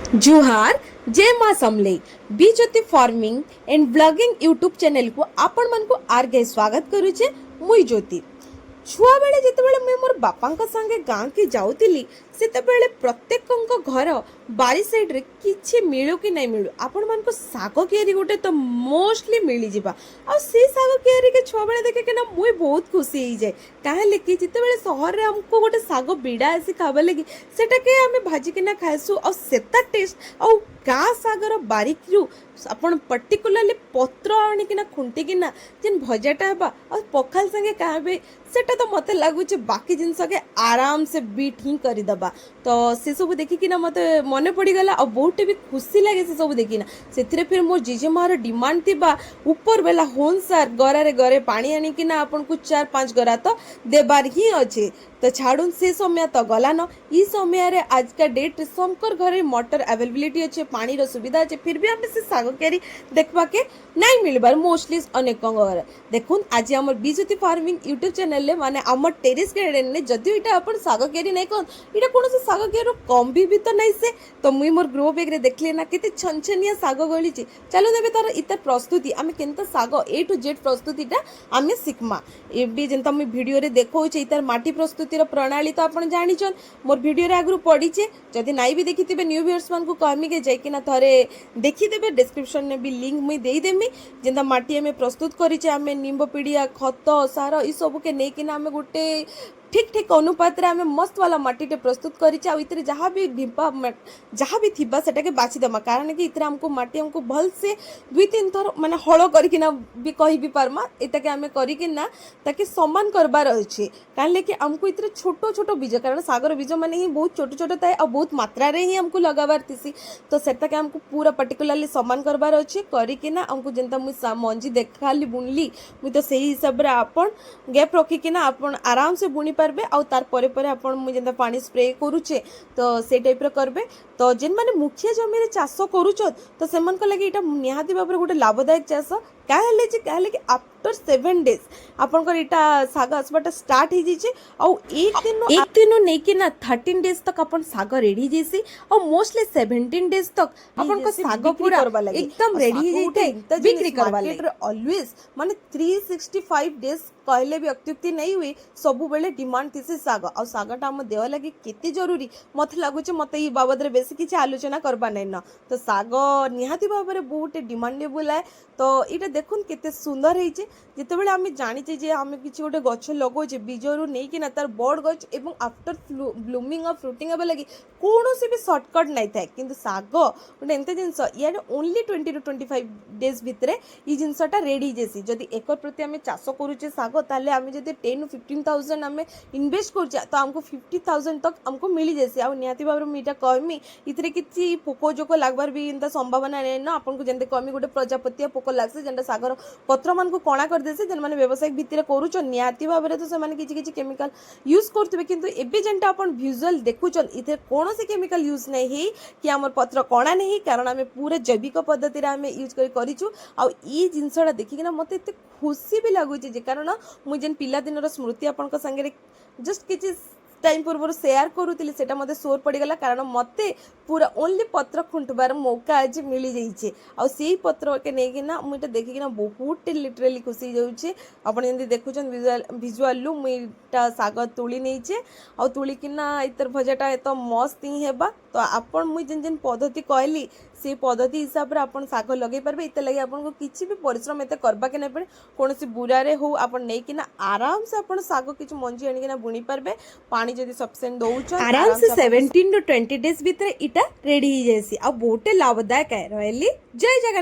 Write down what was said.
जुहार जय माँ समले बी Jyoti farming and blogging YouTube channel को आपण मन को आर्गे स्वागत करूचे मुई ज्योति। छुआ बेले जितेबाला मुई मोर बापा संगे गाँ के जाऊली सेतेबाला प्रत्येक घर बारी साइड रे किछि मिलू कि नहीं मिलू आपण मन को साग कियारी गोटे तो मोस्टली मिली जिबा आ से साग कियारी के छुआ बेले देखे के ना मुई बहुत खुशी ही जाए काहे कि जितेबाला शहर रे हमको गोटे साग बिड़ा आसी खाबा लगी सेटा के हमें भाजी के ना खाइसु आ सेता टेस्ट आ गाँ सागर बारीकरू आपण पर्टिकुलरली पत्र आनिकिना खुंटिकिना जेन भजाटा हेबा आ पखाल संगे खाबे सेटा तो मते लागुचे बाकी जिनस के आराम से बीट ही करी दबा तो से सब देखिकिना मते मने पड़ी गला और बहुत भी खुशी लगे से सब देखिना सेथिरे फिर मोर जीजे मार डिमांड थिबा ऊपर बेला होनसार गरारे गरे पानी आनिकिना आपन को 4-5 गरा तो देबार ही अच्छे तो छाड़ून से समय तो गलान ई समय रे आज का डेट समकर घरे मोटर अवेलेबिलिटी अच्छे पानी रो सुविधा अच्छे फिर भी हमें से साग केरी देखबा के नहीं मिलबार मोस्टली अनेक घर देखुन आज हमर B Jyoti farming YouTube channel ले माने हमर टेरेस गार्डन ने जदि इटा अपन साग केरी नहीं कोन इटा कोनो से साग केरो कम भी तो नहीं से तो मुई मोर ग्रो बैग रे देखले ना केते छनछनिया साग गली छि चलो देबे तार इतर प्रस्तुति आमे केनता साग ए टू जेड प्रस्तुतिटा आमे सिखमा ए भी जेंता मुई वीडियो रे देखौ छि इतर माटी प्रस्तुति रो प्रणाली तो आपण जानिछन मोर वीडियो रे आगु पड़ी छे जदि नहीं भी देखिथिबे न्यू व्यूअर्स मान को कहमी के जाय कि ना थरे देखि देबे डिस्क्रिप्शन ने भी लिंक मुई देई देमी जेंता माटी में प्रस्तुत करी छे आमे निंब पीड़िया खत सार ई सब के नै कि ना आमे गुटे ठीक ठीक अनुपात रे आमे मस्त वाला माटी टे प्रस्तुत करी छे आ इतरे जहां भी ढिंपा जहां भी थिबा सेटा के बाछि दमा कारण कि इतरे हमको माटी हमको भल से 2-3 थर माने हळो करी कि ना भी कहि भी परमा एटा के आमे करी कि ना ताकि समान करबार अछि काले कि हमको इतरे छोटो छोटो बीज कारण सागर बीज माने ही बहुत छोटो छोटो थाए आ बहुत मात्रा रे ही हमको लगाबार थिसी तो सेटा के हमको पूरा पर्टिकुलरली समान करबार अछि करी कि ना हमको जेंता मु मंजी देखाली बुनली मु तो सही हिसाब रे आपन गैप रखी कि ना आपन आराम से बुनी पारबे आ तार परे परे आपन मु जेंता पानी स्प्रे करूचे तो से टाइप रे करबे तो जेन माने मुखिया जमी रे चाष करूछो तो सेमन को लगे इटा निहाती बाबरे गोटे लाभदायक चाष कहले कि आफ्टर 7 डेज आपन को इटा साग आसबाटा स्टार्ट ही जिचे आ एक दिन नै कि ना 13 डेज तक अपन साग रेडी जेसी और मोस्टली 17 डेज तक अपन को साग पूरा एकदम रेडी ही जइते बिक्री करबा लागे ऑलवेज माने 365 डेज कहले भी अत्युक्ति नहीं हुई सबु बेले डिमांड थिसे साग आ सागटा हम देव लगी केते जरूरी मत लागुचे मते ई बाबद रे बेसी किछ आलोचना करबा नै न तो साग निहाती बाबरे बहुत डिमांडेबल है तो इटा देखुन केते सुंदर है जिते बेले आम जानी जे आम किसी गोटे गछ लगौचे बीजरू नहीं कि ना तार बड़ गछ एवं आफ्टर ब्लूमिंग और फ्रुटिंग हेबा लगी कौन भी सर्टकट नहीं थाए किंतु साग गोटे एमते जिनस या ओनली 20 to 25 डेज भितर ये जिनसटा रेडी जेसी जदि एकर प्रति आम चाष करूचे साग ताले आम जदि 10 to 15,000 आम इन्वेस्ट करूचे तो हमको 50,000 तक हमको मिली जेसी आ निहाती भाव में इटा कहमी इतरे किछि पोको जोको लागबार भी इंता संभावना नै न आपन को जेंते कहमी गोटे प्रजापति पोको लागसे जेंटा सागर पत्र मान को कणा कर देसे जन माने व्यावसायिक भितर करूछ निहाती भाव में तो से माने किछि किछि केमिकल यूज करथबे किंतु एबे जेंटा अपन विजुअल देखुचन इथे कौन से केमिकल यूज नहीं ही कि हमर पत्र कणा नहीं कारण आमे पूरे जैविक पद्धति रे आमे यूज करिछु आ ई जिंसडा देखि ना मते एते खुशी भी लागुची जे कारण मु जेन पिला दिन रो स्मृति अपन को संगे जस्ट किछि टाइम पूर्व शेयर करूली से मत सोर पड़गला कारण मत पूरा ओनली पत्र खुंटबार मौका आज मिली जाइए आ से पत्र के लेकिना मुझे देखिकिना बहुत लिटरेली खुशी जाऊे आपड़ जमी देखुन भिजुआलू मुझा साग तुली नहीं आ तुलिकिना इतर भजाटा तो मस्त ही हेबा तो आपन मुझे जेन जेन पद्धति कहली से पद्धति हिसाब से आपन साग लगे पारबे इते लगे आपन को किछि भी परिश्रम एते करबा के नै पड़े कोनोसी बुरारे हो आपन नै किना आराम से आपन साग किछि मंजी आनी किना बुनी पारबे पानी जदी सफिशिएंट दउछ आराम से 17 to 20 डेज भीतर इटा रेडी ही जैसी आ बहुते लाभदायक है रहली जय जगन्नाथ।